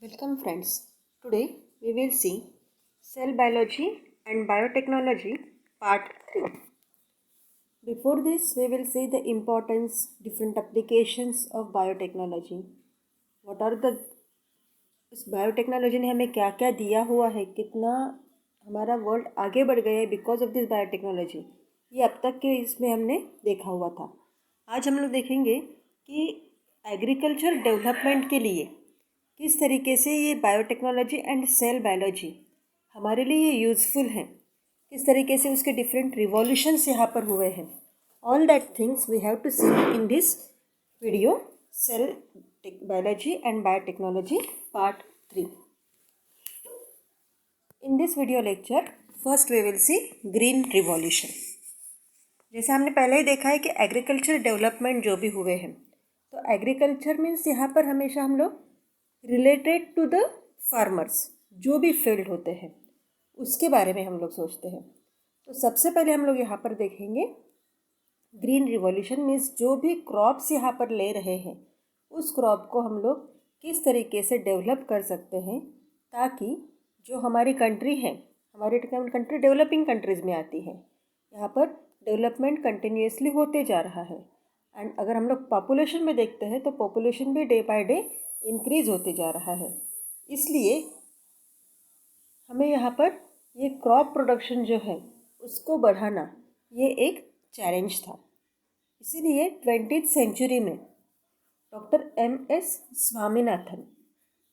Welcome friends. Today we will see cell biology and biotechnology part 3. Before this we will see the importance, different applications of biotechnology. What are the इस biotechnology ने हमें क्या क्या दिया हुआ है, कितना हमारा वर्ल्ड आगे बढ़ गया है बिकॉज ऑफ दिस बायोटेक्नोलॉजी, ये अब तक के इसमें हमने देखा हुआ था। आज हम लोग देखेंगे कि एग्रीकल्चर डेवलपमेंट के लिए किस तरीके से ये बायोटेक्नोलॉजी एंड सेल बायोलॉजी हमारे लिए यूज़फुल हैं, किस तरीके से उसके डिफरेंट रिवॉल्यूशंस यहाँ पर हुए हैं। All that things we have to see in this video, cell biology and biotechnology part 3. In this video lecture first we will see green revolution. जैसे हमने पहले ही देखा है कि एग्रीकल्चर डेवलपमेंट जो भी हुए हैं, तो एग्रीकल्चर मीन्स यहाँ पर हमेशा हम लोग रिलेटेड टू द फार्मर्स, जो भी फील्ड होते हैं उसके बारे में हम लोग सोचते हैं। तो सबसे पहले हम लोग यहाँ पर देखेंगे ग्रीन रिवॉल्यूशन मीन्स जो भी क्रॉप्स यहाँ पर ले रहे हैं उस क्रॉप को हम लोग किस तरीके से डेवलप कर सकते हैं ताकि जो हमारी कंट्री है, हमारी कंट्री डेवलपिंग कंट्रीज़ में आती है, यहाँ पर डेवलपमेंट कंटिन्यूसली होते जा रहा है। एंड अगर हम लोग पॉपुलेशन में देखते हैं तो पॉपुलेशन भी डे बाय डे इंक्रीज़ होते जा रहा है। इसलिए हमें यहाँ पर ये क्रॉप प्रोडक्शन जो है उसको बढ़ाना ये एक चैलेंज था। इसीलिए 20th सेंचुरी में डॉक्टर MS स्वामीनाथन,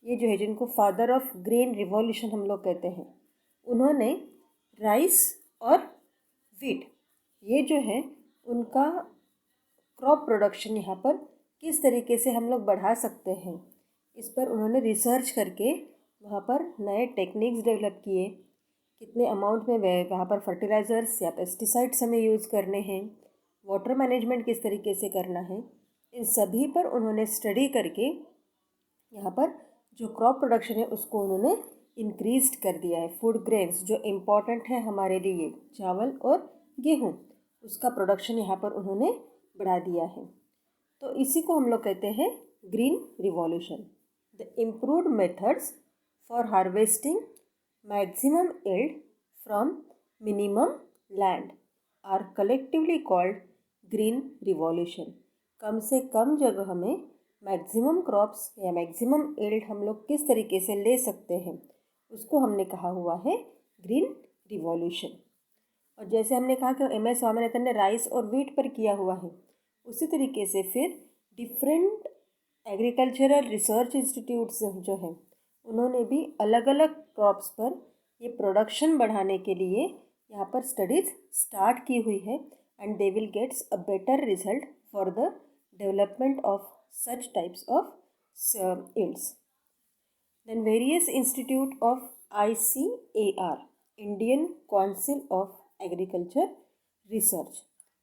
ये जो है जिनको फादर ऑफ ग्रीन रिवॉल्यूशन हम लोग कहते हैं, उन्होंने राइस और वीट ये जो है उनका क्रॉप प्रोडक्शन यहाँ पर किस तरीके से हम लोग बढ़ा सकते हैं, इस पर उन्होंने रिसर्च करके वहाँ पर नए टेक्निक्स डेवलप किए। कितने अमाउंट में वहाँ पर फर्टिलाइज़र्स या पेस्टिसाइड्स हमें यूज़ करने हैं, वाटर मैनेजमेंट किस तरीके से करना है, इन सभी पर उन्होंने स्टडी करके यहाँ पर जो क्रॉप प्रोडक्शन है उसको उन्होंने इंक्रीज कर दिया है। फूड ग्रेन्स जो इम्पॉर्टेंट है हमारे लिए, चावल और गेहूँ, उसका प्रोडक्शन यहाँ पर उन्होंने बढ़ा दिया है। तो इसी को हम लोग कहते हैं green revolution. The improved methods for harvesting maximum yield from minimum land are collectively called green revolution. कम से कम जगह में मैक्सिमम क्रॉप्स या मैक्सिमम यील्ड हम लोग किस तरीके से ले सकते हैं उसको हमने कहा हुआ है ग्रीन रिवॉल्यूशन। और जैसे हमने कहा कि MS स्वामीनाथन ने राइस और वीट पर किया हुआ है, उसी तरीके से फिर डिफरेंट एग्रीकल्चरल रिसर्च इंस्टीट्यूट्स जो हैं उन्होंने भी अलग अलग क्रॉप्स पर ये प्रोडक्शन बढ़ाने के लिए यहाँ पर स्टडीज़ स्टार्ट की हुई है and they will gets a better result for the development of such types of yields. Then various institute of ICAR, Indian Council of Agriculture Research,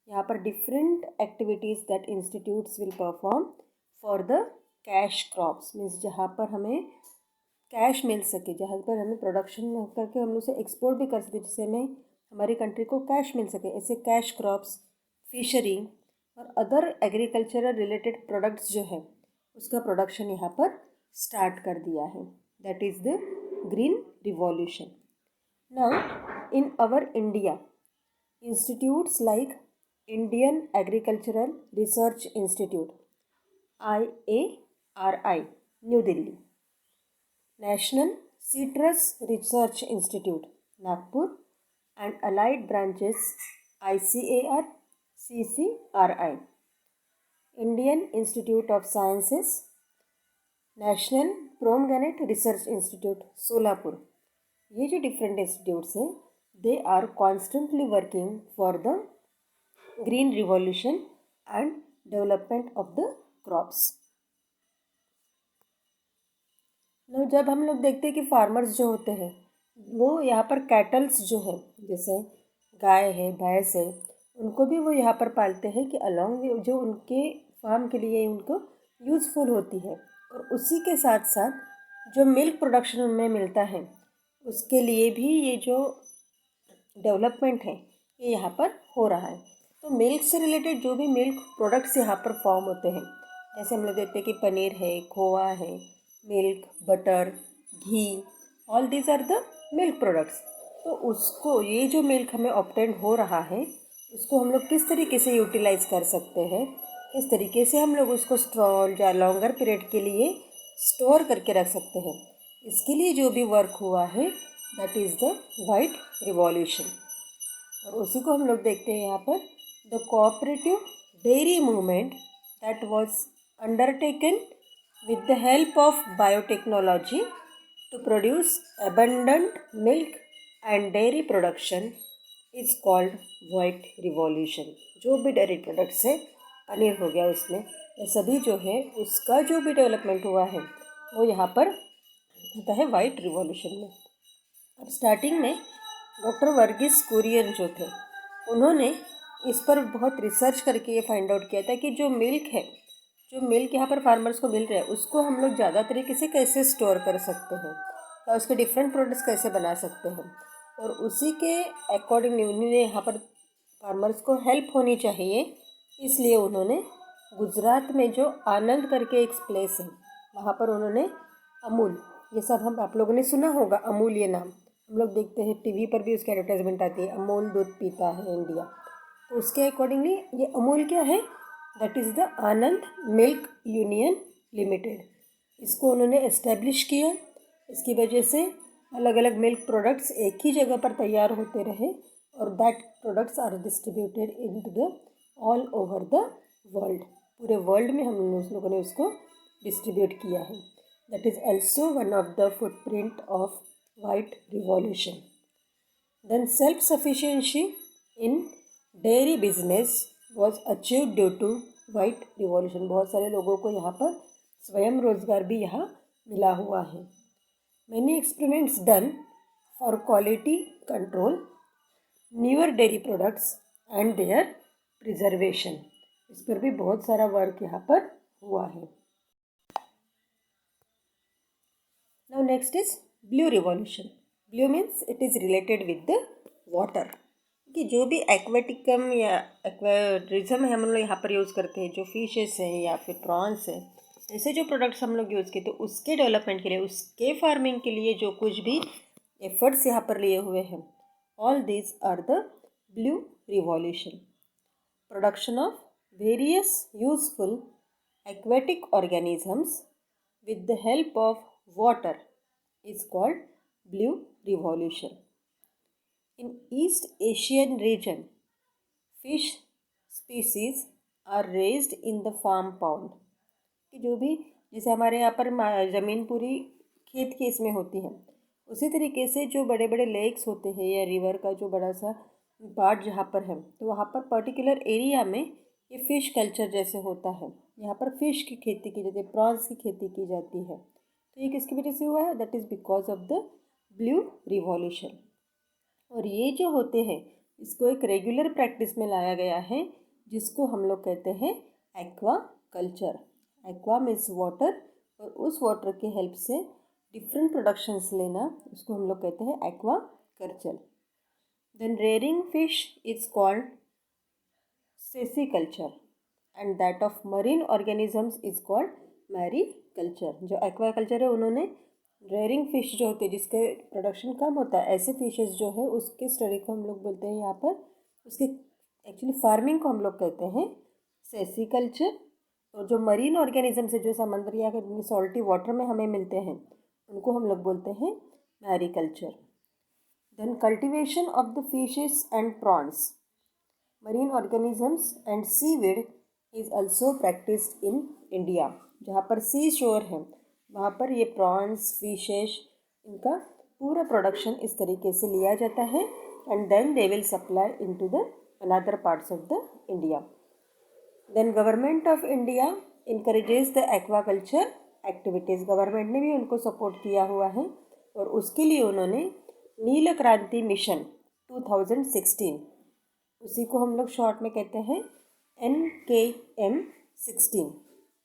यहाँ पर different activities that institutes will perform for the cash crops, means जहाँ पर हमें cash मिल सके, जहाँ पर हमें production करके हम उसे एक्सपोर्ट भी कर सके, जिससे हमें हमारी कंट्री को कैश मिल सके। ऐसे कैश क्रॉप्स, फिशरी और अदर एग्रीकल्चरल रिलेटेड प्रोडक्ट्स जो है उसका प्रोडक्शन यहाँ पर स्टार्ट कर दिया है। That is the green revolution. Now in our India, institutes like Indian Agricultural Research Institute IARI New Delhi, National Citrus Research Institute Nagpur and allied branches ICAR CCRI, Indian Institute of Sciences, National Pomegranate Research Institute Solapur, ये जो different institutes हैं they are constantly working for the green revolution and development of the crops. जब हम लोग देखते हैं कि farmers जो होते हैं वो यहाँ पर कैटल्स जो है, जैसे गाय है, भैंस है, उनको भी वो यहाँ पर पालते हैं कि अलॉन्ग जो उनके फार्म के लिए उनको यूज़फुल होती है, और उसी के साथ साथ जो मिल्क प्रोडक्शन उनमें मिलता है उसके लिए भी ये जो डेवलपमेंट है ये यहाँ पर हो रहा है। तो मिल्क से रिलेटेड जो भी मिल्क प्रोडक्ट्स यहाँ पर फॉर्म होते हैं, जैसे हम लोग देखते हैं कि पनीर है, खोआ है, milk, butter, ghee, all these are the milk products. तो उसको, ये जो मिल्क हमें ऑब्टेन हो रहा है, उसको हम लोग किस तरीके से यूटिलाइज़ कर सकते हैं, किस तरीके से हम लोग उसको स्टोर या लॉन्गर पीरियड के लिए स्टोर करके रख सकते हैं, इसके लिए जो भी वर्क हुआ है that is the white revolution. और उसी को हम लोग देखते हैं यहाँ पर, the cooperative dairy movement that was undertaken with the help of biotechnology to produce abundant milk and dairy production is called white revolution। जो भी डेयरी प्रोडक्ट्स है, पनीर हो गया, उसमें ये सभी जो है उसका जो भी डेवलपमेंट हुआ है वो यहाँ पर होता है वाइट रिवॉल्यूशन में। अब स्टार्टिंग में डॉक्टर वर्गीस कुरियन जो थे, उन्होंने इस पर बहुत रिसर्च करके ये फाइंड आउट किया था कि जो मिल्क है, जो मिल्क यहाँ पर फार्मर्स को मिल रहा है, उसको हम लोग ज़्यादा तरीके से कैसे स्टोर कर सकते हैं या उसके डिफरेंट प्रोडक्ट्स कैसे बना सकते हैं। और उसी के अकॉर्डिंग उन्होंने यहाँ पर फार्मर्स को हेल्प होनी चाहिए, इसलिए उन्होंने गुजरात में जो आनंद करके एक प्लेस है, वहाँ पर उन्होंने अमूल, ये सब हम आप लोगों ने सुना होगा, अमूल ये नाम हम लोग देखते हैं, टीवी पर भी उसकी एडवर्टाइजमेंट आती है, अमूल दूध पीता है इंडिया। तो उसके अकॉर्डिंगली ये अमूल क्या है, that is the Anand milk union limited. इसको उन्होंने एस्टेब्लिश किया, इसकी वजह से अलग अलग मिल्क प्रोडक्ट्स एक ही जगह पर तैयार होते रहे और that products are distributed in to the all over the world. पूरे वर्ल्ड में हम लोगों ने उसको डिस्ट्रीब्यूट किया है। That is also one of the footprint of white revolution. Then self sufficiency in dairy business was achieve due to white revolution. बहुत सारे लोगों को यहाँ पर स्वयं रोजगार भी यहाँ मिला हुआ है। Many experiments done for quality control newer dairy products and their preservation. इस पर भी बहुत सारा वर्क यहाँ पर हुआ है। Now next is blue revolution. Blue means it is related with the water, कि जो भी एक्वेटिकम या एक्वेरिज्म है हम लोग यहाँ पर यूज़ करते हैं, जो फिशेस हैं या फिर प्रॉन्स है, ऐसे जो प्रोडक्ट्स हम लोग यूज़ किए, तो उसके डेवलपमेंट के लिए, उसके फार्मिंग के लिए जो कुछ भी एफर्ट्स यहाँ पर लिए हुए हैं, all these are the blue revolution. Production of various useful aquatic organisms with the help of water is called blue revolution. In East Asian region, fish species are raised in the farm pond। कि जो भी, जैसे हमारे यहाँ पर ज़मीन पूरी खेत की इसमें होती है, उसी तरीके से जो बड़े बड़े लेक्स होते हैं या रिवर का जो बड़ा सा पार्ट जहाँ पर है, तो वहाँ पर पर्टिकुलर एरिया में ये फ़िश कल्चर जैसे होता है, यहाँ पर फ़िश की खेती की जाती है, प्रॉन्स की खेती की जाती है। तो ये किसकी वजह से हुआ है, that is because of the blue revolution. और ये जो होते हैं, इसको एक रेगुलर प्रैक्टिस में लाया गया है, जिसको हम लोग कहते हैं aqua culture. Aqua means water, और उस वाटर के हेल्प से डिफरेंट प्रोडक्शंस लेना, उसको हम लोग कहते हैं aquaculture. Then rearing fish is called pisciculture and that of marine organisms is called mariculture. जो एक्वाकल्चर है, उन्होंने रेयरिंग फिश जो होते हैं, जिसके प्रोडक्शन कम होता है, ऐसे फिशेस जो है उसके स्टडी को हम लोग बोलते हैं यहाँ पर, उसके एक्चुअली फार्मिंग को हम लोग कहते हैं सेसिकल्चर। और जो मरीन ऑर्गेनिजम्स है, जो समुद्र या सॉल्टी वाटर में हमें मिलते हैं, उनको हम लोग बोलते हैं mariculture. Then cultivation of the fishes and prawns, marine organisms and seaweed is also practised in India. जहाँ पर सी शोर है, वहाँ पर ये प्रॉन्स, फिशेस, इनका पूरा प्रोडक्शन इस तरीके से लिया जाता है and then they will supply into the another parts of the India. Then government of India encourages the aquaculture activities. Government ने भी उनको सपोर्ट किया हुआ है और उसके लिए उन्होंने नील क्रांति मिशन 2016, उसी को हम लोग शॉर्ट में कहते हैं NKM16,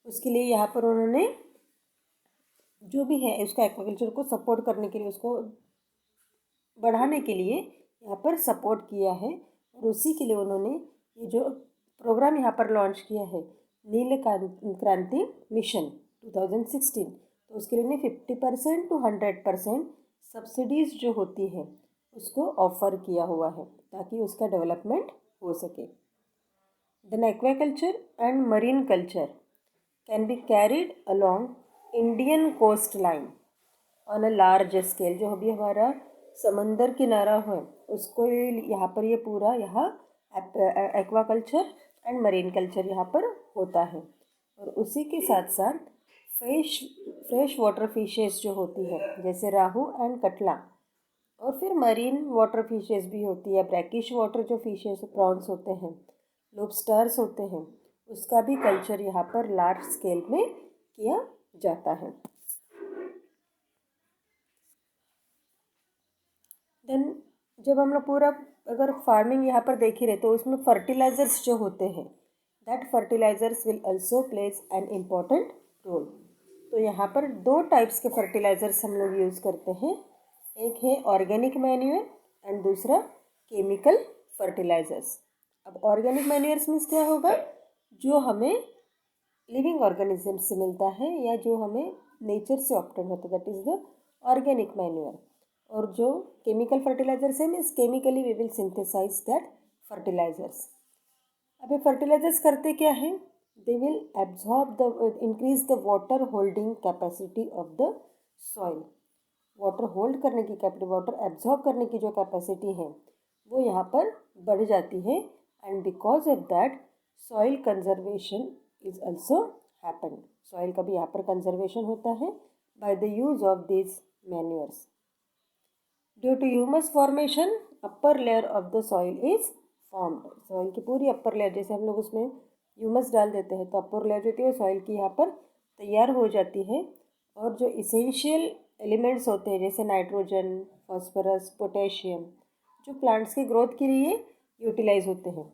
उसके लिए यहाँ पर उन्होंने जो भी है उसका एक्वाकल्चर को सपोर्ट करने के लिए, उसको बढ़ाने के लिए यहाँ पर सपोर्ट किया है। और उसी के लिए उन्होंने ये जो प्रोग्राम यहाँ पर लॉन्च किया है, नील क्रांति मिशन 2016, तो उसके लिए 50% to 100% सब्सिडीज़ जो होती हैं उसको ऑफ़र किया हुआ है ताकि उसका डेवलपमेंट हो सके। Then aquaculture and marine culture can be carried along Indian coastline on a large scale. जो अभी हमारा समंदर किनारा है उसको यहाँ पर ये पूरा यहाँ एक्वाकल्चर एंड मरीन कल्चर यहाँ पर होता है। और उसी के साथ साथ फ्रेश वाटर फिशेस जो होती है जैसे राहू एंड कटला, और फिर मरीन वाटर फिशेस भी होती है, ब्रैकिश वाटर जो फिशेस प्रॉन्स होते हैं, लोबस्टर्स होते हैं, उसका भी कल्चर यहाँ पर लार्ज स्केल में किया जाता है। देन जब हम लोग पूरा अगर फार्मिंग यहाँ पर देख ही रहे तो उसमें फर्टिलाइज़र्स जो होते हैं that fertilizers will also plays an important role. तो यहाँ पर दो टाइप्स के फर्टिलाइज़र्स हम लोग यूज़ करते हैं, एक है ऑर्गेनिक मैन्यूर एंड दूसरा केमिकल फर्टिलाइज़र्स। अब ऑर्गेनिक मैन्यूर्स मीन्स क्या होगा, जो हमें लिविंग ऑर्गेनिज्म से मिलता है या जो हमें नेचर से ऑब्टेन होता है, that is the organic manure. और जो केमिकल फर्टिलाइजर्स है means chemically we will synthesize that fertilizers. अब ये फर्टिलाइजर्स करते क्या हैं, they will absorb the increase the water holding capacity of the soil. Water hold करने की कैपेसिटी, वाटर एब्जॉर्ब करने की जो कैपेसिटी है वो यहाँ पर बढ़ जाती है, and because of that soil conservation is also happen. Soil का भी यहाँ पर कंजर्वेशन होता है by the use of this manures. Due to humus formation upper layer of the soil is formed. Soil की पूरी अपर लेयर, जैसे हम लोग उसमें ह्यूमस डाल देते हैं तो अपर लेयर जो होती है सॉइल की यहाँ पर तैयार हो जाती है, और जो इसेंशियल एलिमेंट्स होते हैं जैसे नाइट्रोजन, फॉस्फोरस, पोटेशियम, जो प्लांट्स की ग्रोथ के लिए यूटिलाइज होते हैं,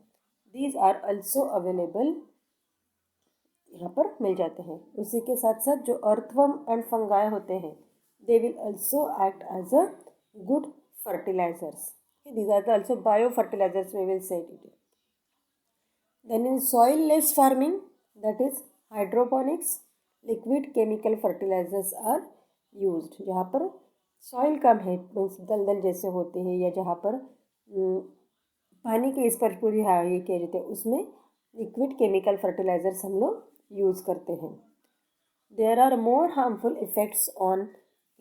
दीज आर ऑल्सो अवेलेबल, यहाँ पर मिल जाते हैं। उसी के साथ साथ जो अर्थवर्म एंड फंगाई होते हैं they will also act as a good fertilizers. Okay, these are the also biofertilizers we will say it. Then in soil-less farming, that is hydroponics, liquid chemical fertilizers are used. जहाँ पर soil कम है, दलदल जैसे होते हैं या जहाँ पर पानी के इस पर पूरी ये किया जाता है, उसमें लिक्विड केमिकल फर्टिलाइजर्स हम लोग यूज़ करते हैं। There are more harmful effects on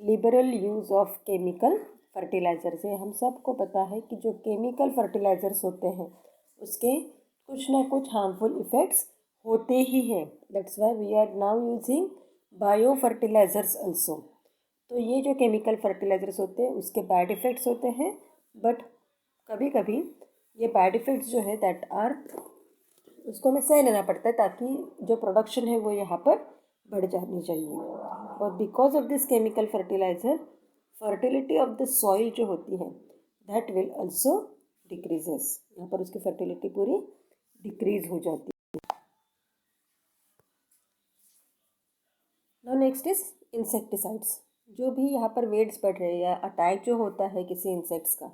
liberal use of chemical fertilizers है। हम सबको पता है कि जो केमिकल फर्टिलाइज़र्स होते हैं उसके कुछ ना कुछ हार्मफुल इफ़ेक्ट्स होते ही हैं। That's why we are now using bio fertilizers also. तो ये जो केमिकल फर्टिलाइज़र्स होते हैं उसके बैड इफ़ेक्ट्स होते हैं, बट कभी कभी ये बैड इफ़ेक्ट्स जो है दैट आर उसको हमें सह लेना पड़ता है ताकि जो प्रोडक्शन है वो यहाँ पर बढ़ जानी चाहिए। और because of this chemical fertiliser fertility of the soil जो होती है दैट विल ऑल्सो डिक्रीजेस। यहाँ पर उसकी फर्टिलिटी पूरी डिक्रीज हो जाती है। Now next is insecticides. जो भी यहाँ पर वेड्स बढ़ रहे हैं या अटैक जो होता है किसी इंसेक्ट्स का,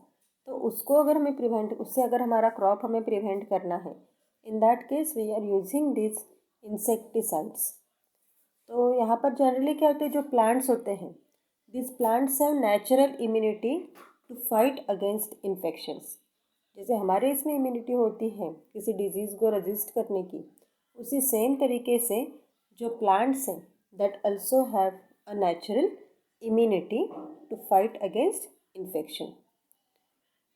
तो उसको अगर हमें प्रिवेंट, उससे अगर हमारा क्रॉप हमें प्रिवेंट करना है, in that case we are using this insecticides. तो यहाँ पर जनरली क्या होते हैं, जो प्लांट्स होते हैं this plants have natural immunity to fight against infections. जैसे हमारे इसमें इम्यूनिटी होती है किसी डिजीज़ को रजिस्ट करने की, उसी सेम तरीके से जो प्लांट्स हैं that also have a natural immunity to fight against infection.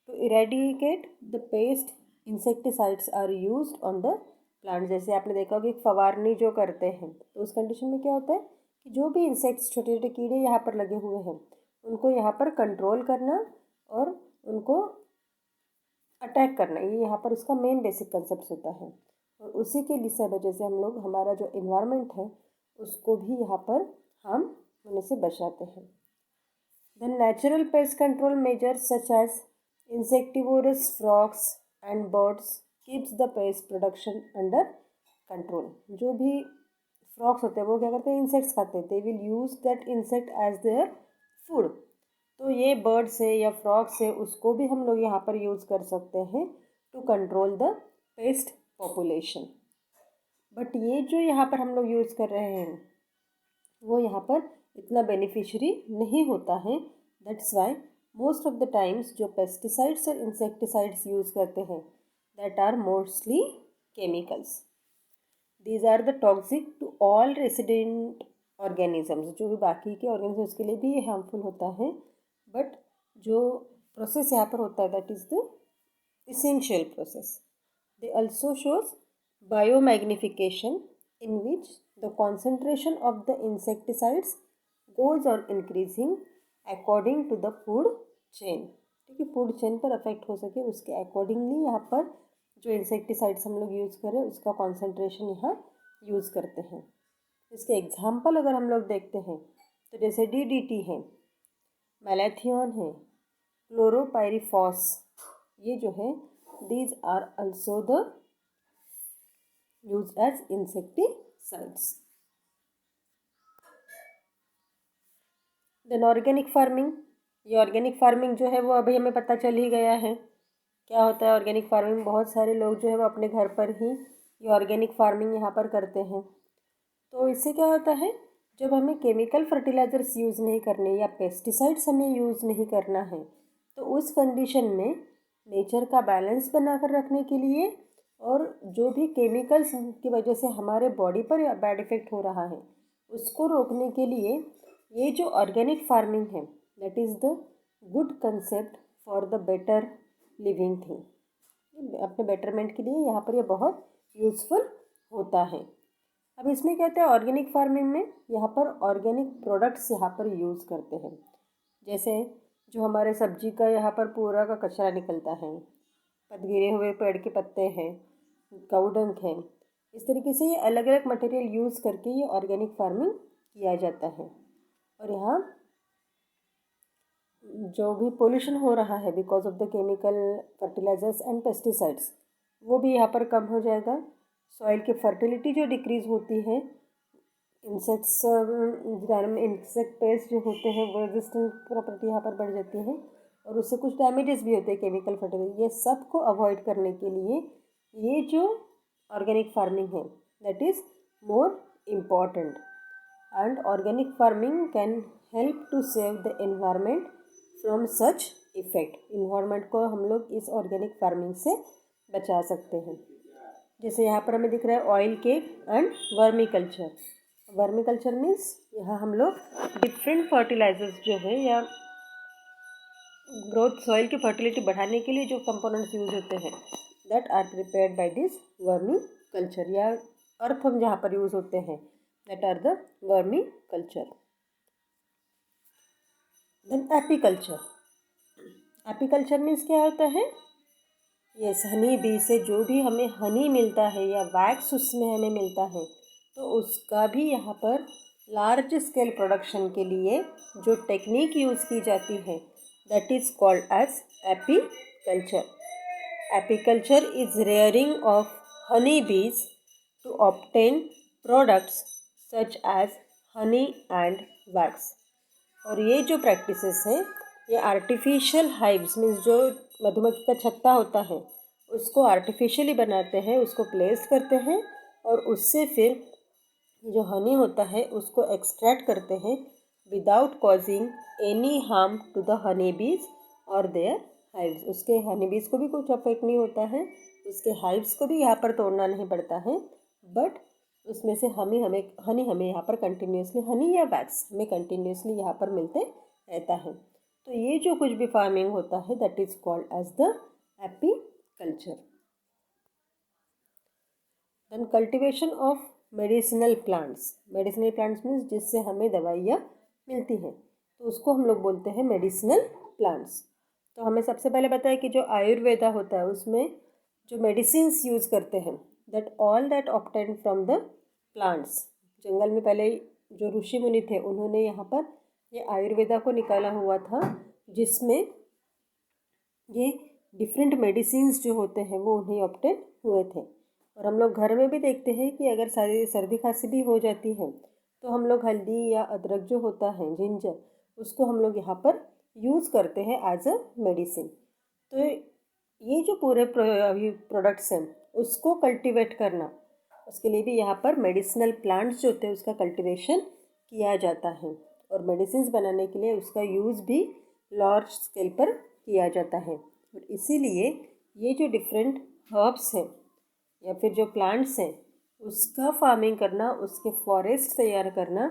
To eradicate the pest insecticides are used on the plant. जैसे आपने देखा होगा कि फवारनी जो करते हैं तो उस कंडीशन में क्या होता है कि जो भी इंसेक्ट्स छोटे छोटे कीड़े यहाँ पर लगे हुए हैं उनको यहाँ पर कंट्रोल करना और उनको अटैक करना, ये यहाँ पर उसका मेन बेसिक कंसेप्ट होता है। और उसी के लिए वजह से हम लोग हमारा जो इन्वायरमेंट है उसको भी यहाँ पर हार्म होने से बचाते हैं। Then natural pest control measures such as insectivorous frogs and birds keeps the pest production under control. जो भी फ्रॉग्स होते हैं वो क्या करते हैं, इंसेक्ट्स खाते हैं, they will use that insect as their food. तो ये बर्ड्स है या फ्रॉग्स है उसको भी हम लोग यहाँ पर यूज़ कर सकते हैं to control the pest population. But ये जो यहाँ पर हम लोग यूज़ कर रहे हैं वो यहाँ पर इतना बेनिफिशियरी नहीं होता है। That's why most of the times जो पेस्टिसाइड्स और इंसेक्टिसाइड्स यूज़ करते हैं that are mostly chemicals. These are the toxic to all resident organisms, जो भी बाकी के ऑर्गेनिजम्स के लिए भी ये हार्मफुल होता है। बट जो प्रोसेस यहाँ पर होता है that is the essential process. They also shows biomagnification in which the concentration of the insecticides goes on increasing according to the food chain. ठीक है, फूड चेन पर अफेक्ट हो सके उसके अकॉर्डिंगली यहाँ पर जो इंसेक्टिसाइड्स हम लोग यूज़ करें उसका कॉन्सेंट्रेशन यहाँ यूज़ करते हैं। इसके एग्जाम्पल अगर हम लोग देखते हैं तो जैसे DDT है, मैलाथियन है, क्लोरोपाइरीफॉस, ये जो है these are also the used as insecticides. Then organic farming, ये ऑर्गेनिक फार्मिंग जो है वो अभी हमें पता चल ही गया है क्या होता है ऑर्गेनिक फार्मिंग। बहुत सारे लोग जो है वो अपने घर पर ही ये ऑर्गेनिक फार्मिंग यहाँ पर करते हैं। तो इससे क्या होता है, जब हमें केमिकल फर्टिलाइजर्स यूज़ नहीं करने या पेस्टिसाइड्स हमें यूज़ नहीं करना है तो उस कंडीशन में नेचर का बैलेंस बनाकर रखने के लिए और जो भी केमिकल्स की वजह से हमारे बॉडी पर बैड इफ़ेक्ट हो रहा है उसको रोकने के लिए ये जो ऑर्गेनिक फार्मिंग है that is the good concept for the better living thing. अपने बेटरमेंट के लिए यहाँ पर ये बहुत यूज़फुल होता है। अब इसमें कहते हैं ऑर्गेनिक फार्मिंग में यहाँ पर ऑर्गेनिक प्रोडक्ट्स यहाँ पर यूज़ करते हैं। जैसे जो हमारे सब्जी का यहाँ पर पूरा का कचरा निकलता है, गिरे हुए पेड़ के पत्ते हैं, काऊ डंक है, इस तरीके से ये अलग अलग मटेरियल यूज़ करके ये ऑर्गेनिक फार्मिंग किया जाता है। और यहाँ जो भी पोल्यूशन हो रहा है because of the chemical fertilizers and pesticides वो भी यहाँ पर कम हो जाएगा। सॉइल की फर्टिलिटी जो डिक्रीज़ होती है, इंसेक्ट पेस्ट जो होते हैं वो रेजिस्टेंट प्रॉपर्टी यहाँ पर बढ़ जाती है और उससे कुछ डैमेजेस भी होते हैं केमिकल फर्टिलाइजर। ये सब को अवॉइड करने के लिए ये जो ऑर्गेनिक फार्मिंग है that is more important. And organic farming can help to save the environment from such effect. Environment को हम लोग इस ऑर्गेनिक फार्मिंग से बचा सकते हैं। जैसे यहाँ पर हमें दिख रहा है oil cake and vermi culture. Vermi culture means यहाँ हम लोग डिफरेंट फर्टिलाइजर्स जो है या ग्रोथ सॉइल की फर्टिलिटी बढ़ाने के लिए जो कंपोनेंट्स यूज होते हैं that are prepared by this vermiculture, या अर्थवर्म जहाँ पर यूज होते हैं that are the vermiculture. Then apiculture. Apiculture means क्या होता है, यस हनी बी से जो भी हमें हनी मिलता है या वैक्स उसमें हमें मिलता है तो उसका भी यहाँ पर लार्ज स्केल प्रोडक्शन के लिए जो टेक्निक यूज़ की जाती है that is called as apiculture. Apiculture is rearing of honey bees to obtain products such as honey and wax. और ये जो प्रैक्टिसेस है ये आर्टिफिशियल हाइव्स मीन्स जो मधुमक्खी का छत्ता होता है उसको आर्टिफिशियली बनाते हैं, उसको प्लेस करते हैं और उससे फिर जो हनी होता है उसको एक्सट्रैक्ट करते हैं without causing any harm to the honey bees और देयर हाइव्स। उसके हनी बीज को भी कुछ अफेक्ट नहीं होता है, उसके हाइव्स को भी यहाँ पर तोड़ना नहीं पड़ता है, बट उसमें से हनी हमें यहाँ पर कंटिन्यूसली हनी या वैक्स हमें कंटिन्यूसली यहाँ पर मिलते रहता है। तो ये जो कुछ भी फार्मिंग होता है that is called as the apiculture. Then cultivation of medicinal plants. Medicinal plants means जिससे हमें दवाइयाँ मिलती हैं तो उसको हम लोग बोलते हैं मेडिसिनल प्लांट्स। तो हमें सबसे पहले पता है कि जो आयुर्वेदा होता है उसमें जो मेडिसिन्स यूज़ करते हैं that all that obtain from the plants. जंगल में पहले जो ऋषि मुनि थे उन्होंने यहाँ पर ये आयुर्वेदा को निकाला हुआ था जिसमें ये डिफरेंट मेडिसिन्स जो होते हैं वो उन्हें ऑब्टेन हुए थे। और हम लोग घर में भी देखते हैं कि अगर सर्दी खांसी भी हो जाती है तो हम लोग हल्दी या अदरक जो होता है जिंजर उसको हम लोग यहाँ पर यूज़ करते हैं एज अ मेडिसिन। तो ये जो पूरे प्रोडक्ट्स हैं उसको कल्टीवेट करना, उसके लिए भी यहाँ पर मेडिसिनल प्लांट्स जो होते हैं उसका कल्टीवेशन किया जाता है। और मेडिसिन्स बनाने के लिए उसका यूज़ भी लार्ज स्केल पर किया जाता है। और इसीलिए ये जो डिफरेंट हर्ब्स हैं या फिर जो प्लांट्स हैं उसका फार्मिंग करना, उसके फॉरेस्ट तैयार करना,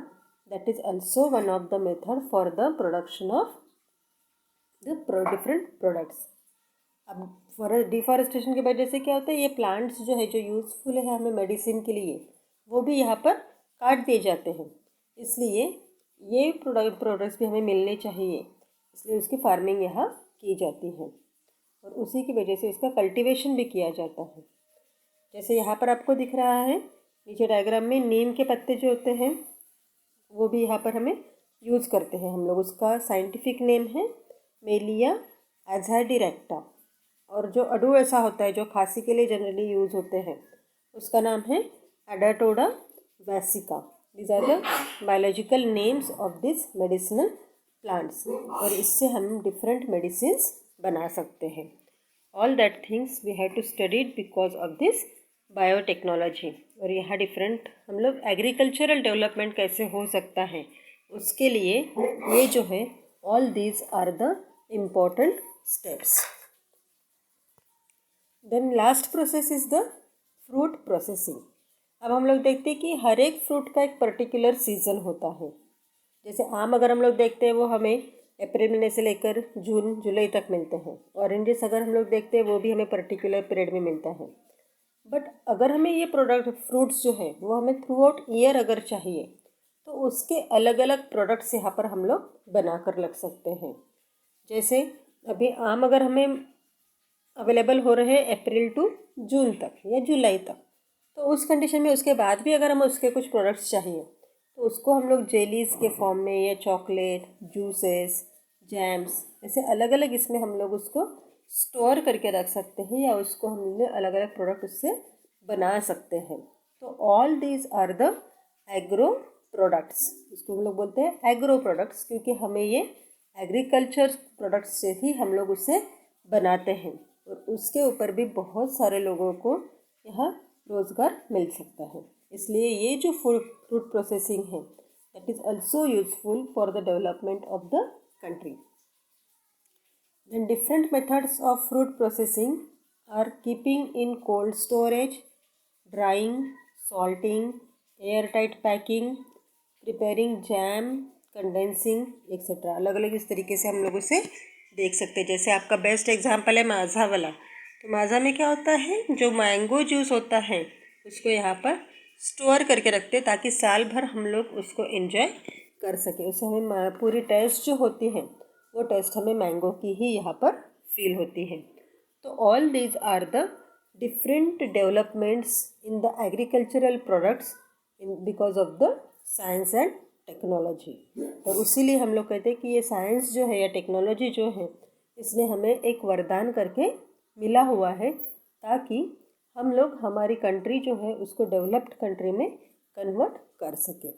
that is also one of the method for the production of the different products. अब डिफॉरेस्टेशन की वजह से क्या होता है, ये प्लांट्स जो है जो यूज़फुल है हमें मेडिसिन के लिए, वो भी यहाँ पर काट दिए जाते हैं। इसलिए ये प्रोडक्ट्स भी हमें मिलने चाहिए, इसलिए उसकी फार्मिंग यहाँ की जाती है और उसी की वजह से इसका कल्टीवेशन भी किया जाता है। जैसे यहाँ पर आपको दिख रहा है नीचे डायग्राम में, नीम के पत्ते जो होते हैं वो भी यहाँ पर हमें यूज़ करते हैं हम लोग। उसका साइंटिफिक नेम है मेलिया एज़ाडिरेक्टा, और जो अडू ऐसा होता है जो खांसी के लिए जनरली यूज़ होते हैं उसका नाम है adhatoda vasica. These are the biological names of this medicinal plants, और इससे हम डिफरेंट मेडिसिन्स बना सकते हैं। All that things we have to study because of this biotechnology. और यहाँ डिफरेंट हम लोग एग्रीकल्चरल डेवलपमेंट कैसे हो सकता है उसके लिए ये जो है all these are the important steps. Then last process is the fruit processing. अब हम लोग देखते हैं कि हर एक फ्रूट का एक पर्टिकुलर सीज़न होता है। जैसे आम अगर हम लोग देखते हैं वो हमें अप्रैल महीने से लेकर जून जुलाई तक मिलते हैं। ऑरेंजेस अगर हम लोग देखते हैं वो भी हमें पर्टिकुलर पीरियड में मिलता है। बट अगर हमें ये फ्रूट्स जो है वो हमें थ्रू आउट ईयर अगर चाहिए तो उसके अलग अलग प्रोडक्ट्स यहाँ पर हम लोग बना कर रख सकते हैं। जैसे अभी आम अगर हमें अवेलेबल हो रहे हैं अप्रैल टू जून तक या जुलाई तक, तो उस कंडीशन में उसके बाद भी अगर हमें उसके कुछ प्रोडक्ट्स चाहिए तो उसको हम लोग जेलीज़ के फॉर्म में या चॉकलेट, जूसेस, जैम्स, ऐसे अलग अलग इसमें हम लोग उसको स्टोर करके रख सकते हैं या उसको हम लोग अलग अलग प्रोडक्ट उससे बना सकते हैं। तो all these are the agro products, इसको हम लोग बोलते हैं एग्रो प्रोडक्ट्स, क्योंकि हमें ये एग्रीकल्चर प्रोडक्ट्स से ही हम लोग उसे बनाते हैं और उसके ऊपर भी बहुत सारे लोगों को यहाँ रोज़गार मिल सकता है। इसलिए ये जो फ्रूट प्रोसेसिंग है that is also useful for the development of the country. Then different methods of fruit processing are keeping in cold storage, drying, salting, airtight packing, preparing jam, condensing etc. अलग अलग इस तरीके से हम लोग उसे देख सकते हैं। जैसे आपका बेस्ट एग्जांपल है माज़ा वाला, तो माज़ा में क्या होता है, जो मैंगो जूस होता है उसको यहाँ पर स्टोर करके रखते हैं ताकि साल भर हम लोग उसको एंजॉय कर सकें। उससे हमें पूरी टेस्ट जो होती है वो टेस्ट हमें मैंगो की ही यहाँ पर फील होती है। तो all these are the different developments in the agricultural products in because of the science and technology. और इसीलिए हम लोग कहते हैं कि ये साइंस जो है या टेक्नोलॉजी जो है इसने हमें एक वरदान करके मिला हुआ है ताकि हम लोग हमारी कंट्री जो है उसको डेवलप्ड कंट्री में कन्वर्ट कर सकें।